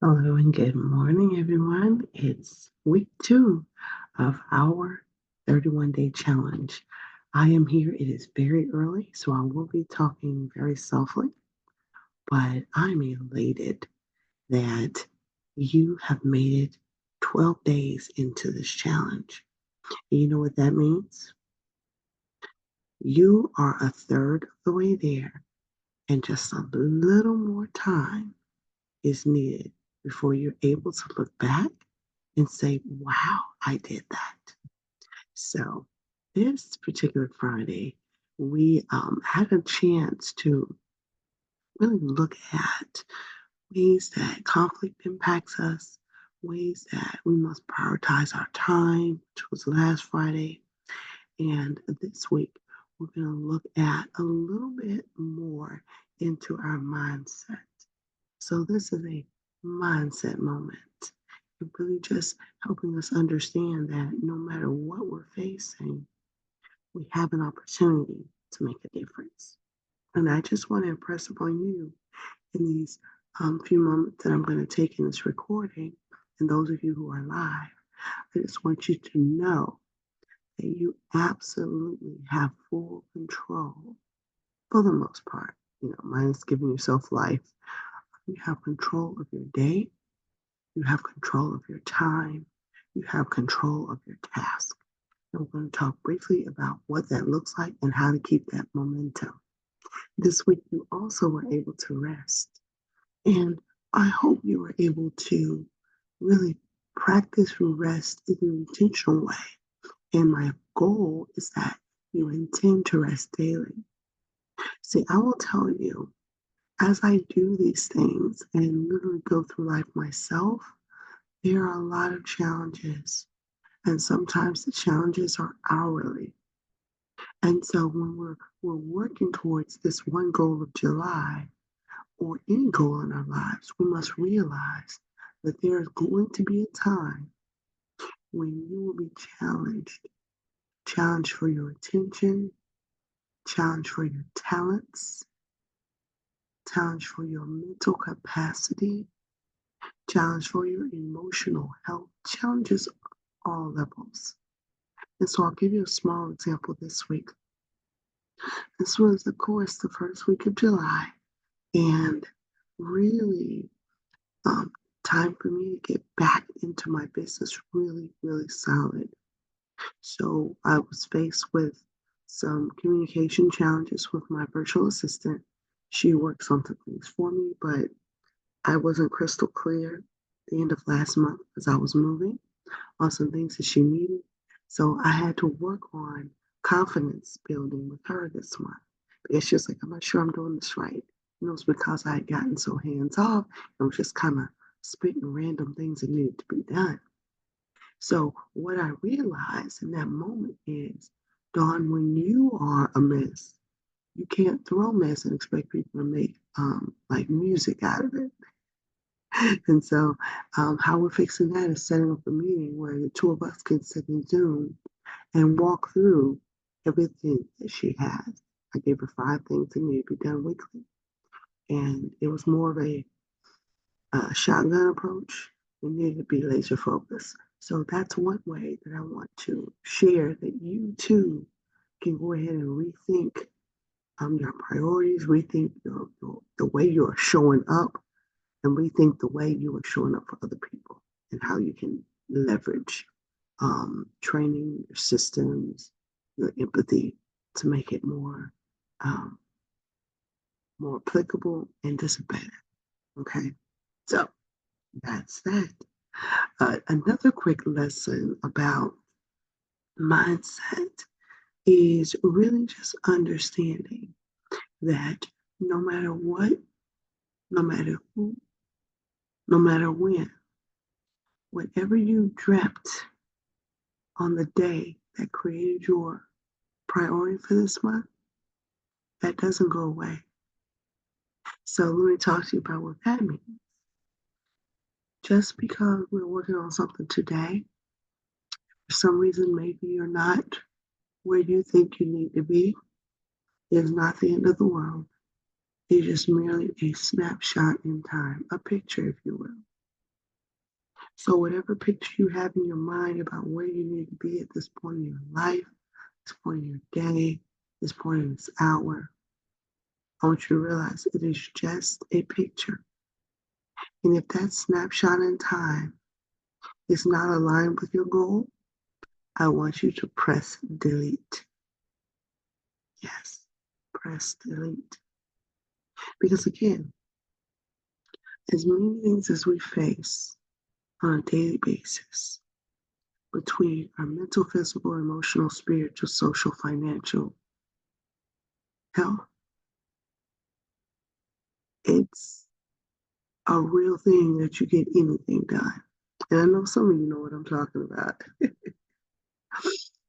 Hello and good morning, everyone. It's week 2 of our 31-day challenge. I am here. It is very early, so I will be talking very softly, but I'm elated that you have made it 12 days into this challenge. And you know what that means? You are a third of the way there, and just a little more time is needed before you're able to look back and say, wow, I did that. So, this particular Friday, we had a chance to really look at ways that conflict impacts us, ways that we must prioritize our time, which was last Friday. And this week, we're going to look at a little bit more into our mindset. So, this is a mindset moment. It really just helping us understand that no matter what we're facing, we have an opportunity to make a difference. And I just want to impress upon you in these few moments that I'm going to take in this recording, and those of you who are live, I just want you to know that you absolutely have full control for the most part. Minus giving yourself life. You have control of your day. You have control of your time. You have control of your task. And we're going to talk briefly about what that looks like and how to keep that momentum. This week, you also were able to rest. And I hope you were able to really practice rest in an intentional way. And my goal is that you intend to rest daily. See, I will tell you, as I do these things and literally go through life myself, there are a lot of challenges. And sometimes the challenges are hourly. And so when we're working towards this one goal of July or any goal in our lives, we must realize that there is going to be a time when you will be challenged for your attention, challenged for your talents, challenged for your mental capacity, challenged for your emotional health, challenges all levels. And so I'll give you a small example this week. This was, of course, the first week of July, and really um, time for me to get back into my business really, really solid. So I was faced with some communication challenges with my virtual assistant. She works on some things for me, but I wasn't crystal clear at the end of last month as I was moving on some things that she needed. So I had to work on confidence building with her this month because she was like, I'm not sure I'm doing this right. It's because I had gotten so hands off and was just kind of spitting random things that needed to be done. So what I realized in that moment is, Dawn, when you are a mess, you can't throw mess and expect people to make like music out of it. And so, how we're fixing that is setting up a meeting where the two of us can sit in Zoom and walk through everything that she has. I gave her 5 things that need to be done weekly. And it was more of a shotgun approach. We needed to be laser focused. So that's one way that I want to share that you too can go ahead and rethink your priorities, rethink the way you're showing up, and rethink the way you are showing up for other people and how you can leverage training, your systems, your empathy to make it um, more applicable and just better. Okay, so that's that. Another quick lesson about mindset is really just understanding that no matter what, no matter who, no matter when, whatever you dreamt on the day that created your priority for this month, that doesn't go away. So let me talk to you about what that means. Just because we're working on something today, for some reason, maybe you're not where you think you need to be, is not the end of the world. It's just merely a snapshot in time, a picture, if you will. So, whatever picture you have in your mind about where you need to be at this point in your life, this point in your day, this point in this hour, I want you to realize it is just a picture. And if that snapshot in time is not aligned with your goal, I want you to press delete. Yes, press delete. Because again, as many things as we face on a daily basis, between our mental, physical, emotional, spiritual, social, financial health, it's a real thing that you get anything done. And I know some of you know what I'm talking about.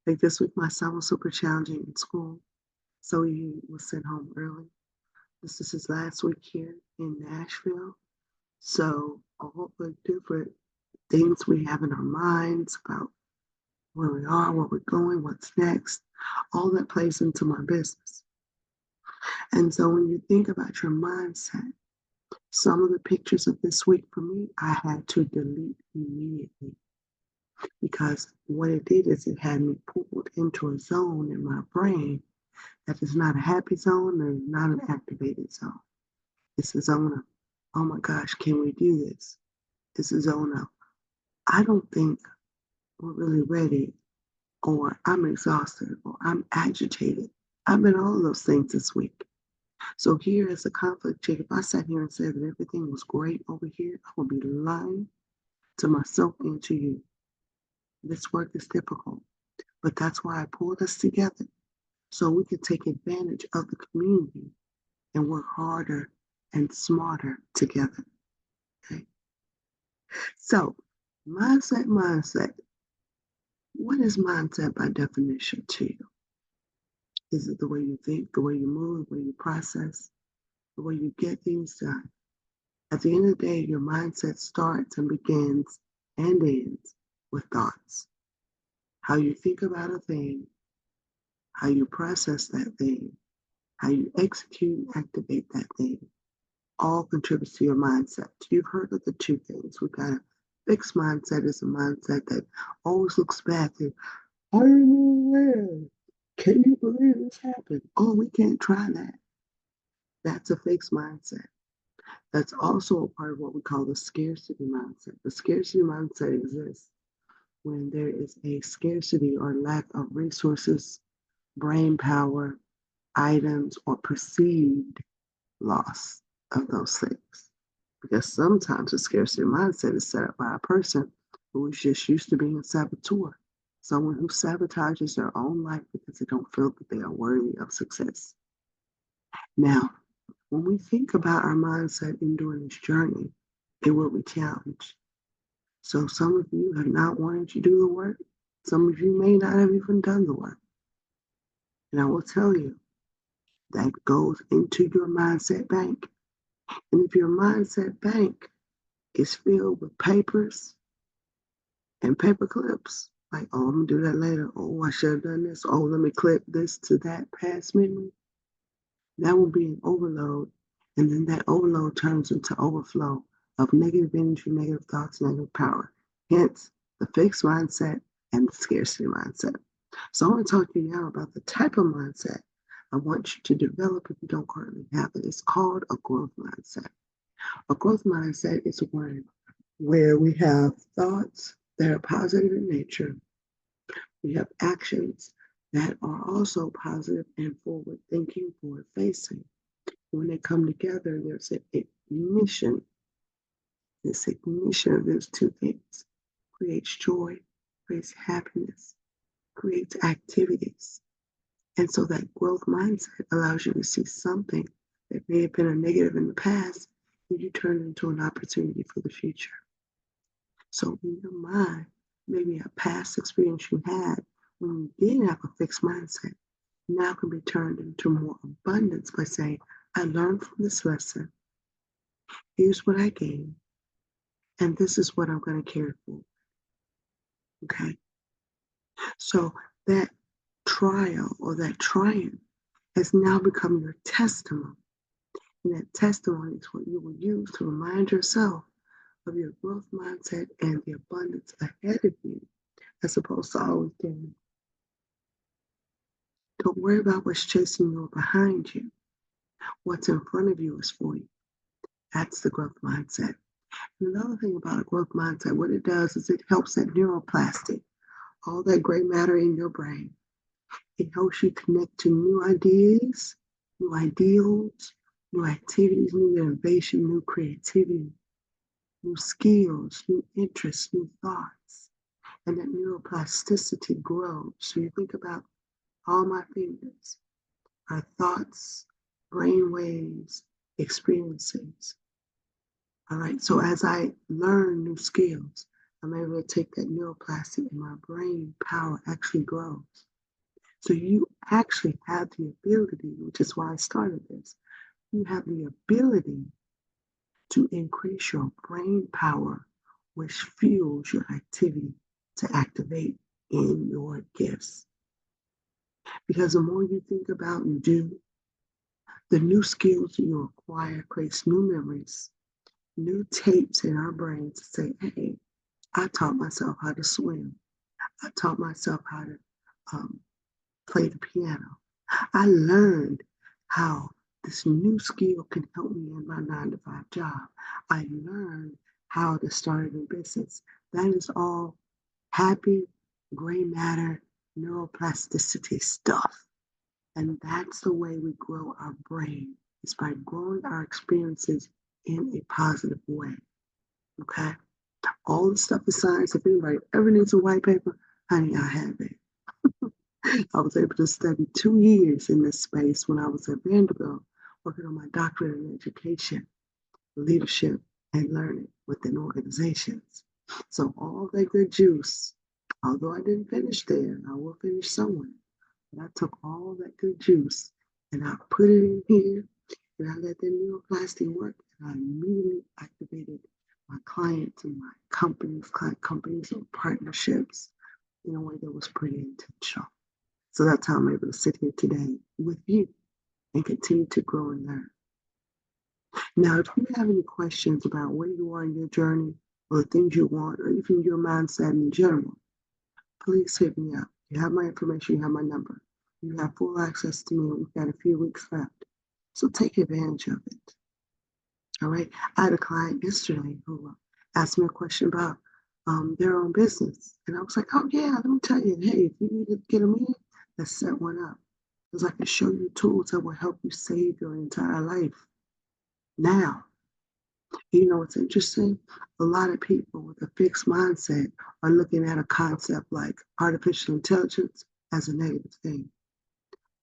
Like this week, my son was super challenging in school, so he was sent home early. This is his last week here in Nashville. So all the different things we have in our minds about where we are, where we're going, what's next, all that plays into my business. And so when you think about your mindset, some of the pictures of this week for me, I had to delete immediately because what it did is it had me pulled into a zone in my brain that is not a happy zone and not an activated zone. It's a zone of, oh my gosh, can we do this? It's a zone of, I don't think we're really ready, or I'm exhausted, or I'm agitated. I've been all of those things this week. So here is a conflict check. If I sat here and said that everything was great over here, I would be lying to myself and to you. This work is difficult, but that's why I pulled us together so we could take advantage of the community and work harder and smarter together. Okay. So, mindset. What is mindset by definition to you? Is it the way you think, the way you move, the way you process, the way you get things done? At the end of the day, your mindset starts and begins and ends with thoughts. How you think about a thing, how you process that thing, how you execute and activate that thing, all contributes to your mindset. You've heard of the two things. We've got a fixed mindset is a mindset that always looks back and, are you aware? Can you believe this happened? Oh, we can't try that. That's a fixed mindset. That's also a part of what we call the scarcity mindset. The scarcity mindset exists when there is a scarcity or lack of resources, brain power, items, or perceived loss of those things. Because sometimes a scarcity mindset is set up by a person who is just used to being a saboteur, someone who sabotages their own life because they don't feel that they are worthy of success. Now, when we think about our mindset in doing this journey, it will be challenged. So some of you have not wanted to do the work. Some of you may not have even done the work. And I will tell you, that goes into your mindset bank. And if your mindset bank is filled with papers and paper clips, like, oh, I'm gonna do that later. Oh, I should have done this. Oh, let me clip this to that past memory. That will be an overload. And then that overload turns into overflow of negative energy, negative thoughts, negative power. Hence, the fixed mindset and the scarcity mindset. So I want to talk to you now about the type of mindset I want you to develop if you don't currently have it. It's called a growth mindset. A growth mindset is one where we have thoughts that are positive in nature. We have actions that are also positive and forward thinking, forward facing. When they come together, there's an ignition. This ignition of those two things creates joy, creates happiness, creates activities. And so that growth mindset allows you to see something that may have been a negative in the past and you turn it into an opportunity for the future. So in your mind, maybe a past experience you had when you didn't have a fixed mindset now can be turned into more abundance by saying, I learned from this lesson. Here's what I gained. And this is what I'm going to carry forward. Okay. So that trial or that triumph has now become your testimony. And that testimony is what you will use to remind yourself of your growth mindset and the abundance ahead of you, as opposed to always thinking, don't worry about what's chasing you or behind you. What's in front of you is for you. That's the growth mindset. And another thing about a growth mindset, what it does is it helps that neuroplastic, all that gray matter in your brain. It helps you connect to new ideas, new ideals, new activities, new innovation, new creativity, new skills, new interests, new thoughts. And that neuroplasticity grows. So you think about all my fingers, our thoughts, brain waves, experiences. All right. So as I learn new skills, I'm able to take that neuroplastic and my brain power actually grows. So you actually have the ability, which is why I started this, you have the ability to increase your brain power, which fuels your activity to activate in your gifts. Because the more you think about and do, the new skills that you acquire creates new memories, new tapes in our brains to say, hey, I taught myself how to swim. I taught myself how to um, play the piano. I learned how this new skill can help me in my 9 to 5 job. I learned how to start a new business. That is all happy, gray matter, neuroplasticity stuff. And that's the way we grow our brain, is by growing our experiences in a positive way. Okay? All the stuff is science. If anybody ever needs a white paper, honey, I have it. I was able to study 2 years in this space when I was at Vanderbilt, working on my doctorate in education, leadership, and learning within organizations. So all that good juice, although I didn't finish there, I will finish somewhere. But I took all that good juice and I put it in here and I let the neuroplasty work and I immediately activated my clients and my companies, client companies and partnerships in a way that was pretty intentional. So that's how I'm able to sit here today with you and continue to grow and learn. Now, if you have any questions about where you are in your journey or the things you want, or even your mindset in general, please hit me up. You have my information, you have my number. You have full access to me. We've got a few weeks left. So take advantage of it. All right. I had a client yesterday who asked me a question about their own business. And I was like, oh, yeah, let me tell you, hey, if you need to get a meeting, let's set one up. Because I can show you tools that will help you save your entire life. Now, you know what's interesting? A lot of people with a fixed mindset are looking at a concept like artificial intelligence as a negative thing.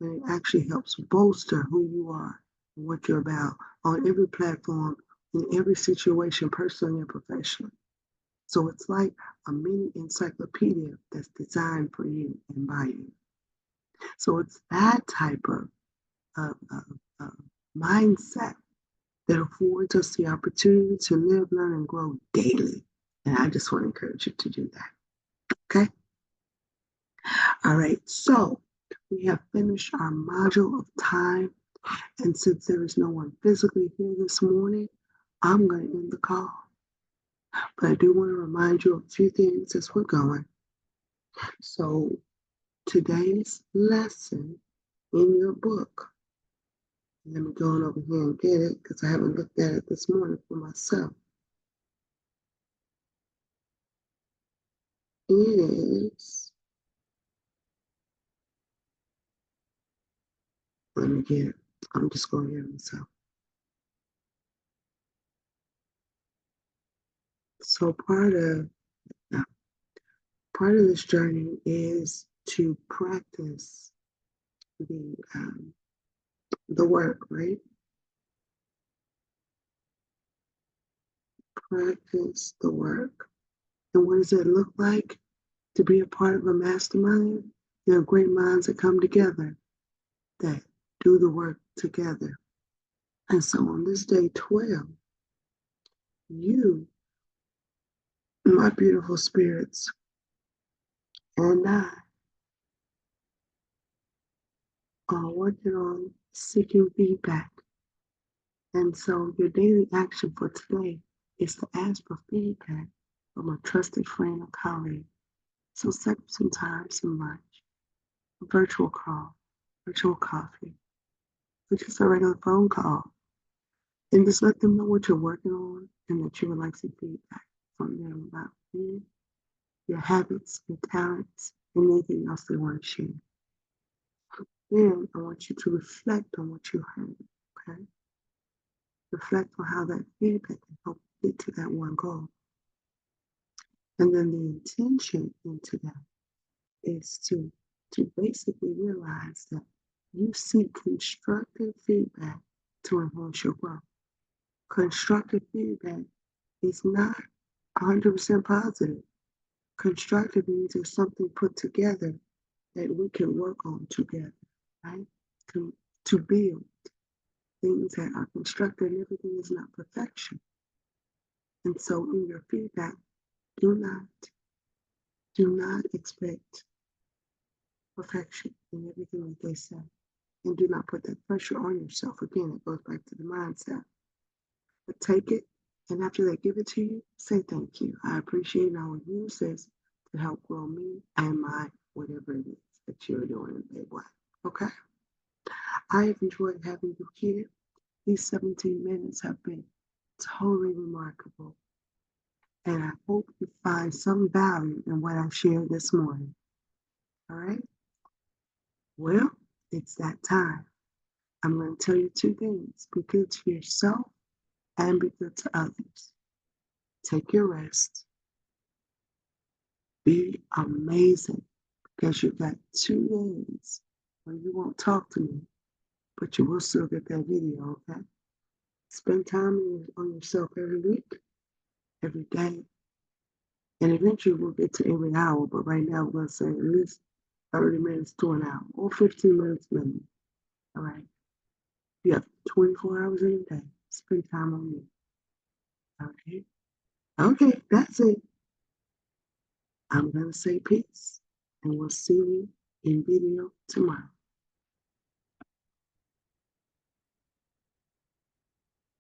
And it actually helps bolster who you are and what you're about on every platform, in every situation, personally and professionally. So it's like a mini encyclopedia that's designed for you and by you. So it's that type of mindset that affords us the opportunity to live, learn, and grow daily. And I just want to encourage you to do that. Okay? All right. So we have finished our module of time. And since there is no one physically here this morning, I'm going to end the call. But I do want to remind you of a few things as we're going. So today's lesson in your book, let me go on over here and get it because I haven't looked at it this morning for myself, is, let me get it. I'm just going to hear myself. So part of this journey is to practice the work, right? Practice the work. And what does it look like to be a part of a mastermind? There are great minds that come together that do the work together. And so on this day 12, you, my beautiful spirits, and I are working on seeking feedback. And so your daily action for today is to ask for feedback from a trusted friend or colleague. So set up some time, some lunch, a virtual call, virtual coffee, or just a regular phone call. And just let them know what you're working on and that you would like some feedback from them about you, your habits, your talents, and anything else they want to share. Then I want you to reflect on what you heard, okay? Reflect on how that feedback can help get to that one goal. And then the intention into that is to basically realize that you seek constructive feedback to enhance your growth. Constructive feedback is not 100% positive. Constructive means there's something put together that we can work on together, right? To, to build things that are constructive, and everything is not perfection. And so in your feedback, do not do not expect perfection in everything that they say. And do not put that pressure on yourself. Again, it goes back to the mindset. But take it, and after they give it to you, say thank you. I appreciate and I will use this to help grow me and my whatever it is that you're doing in big way. Okay? I have enjoyed having you here. These 17 minutes have been totally remarkable. And I hope you find some value in what I shared this morning. All right? Well, it's that time. I'm going to tell you two things: be good to yourself and be good to others. Take your rest. Be amazing because you've got 2 days where you won't talk to me, but you will still get that video, okay? Spend time on yourself every week, every day, and eventually we'll get to every hour, but right now we're going to say at least 30 minutes to an hour or 15 minutes minimum, all right? You have 24 hours in a day. Spend time on you, okay? Okay, that's it. I'm going to say peace, and we'll see you in video tomorrow.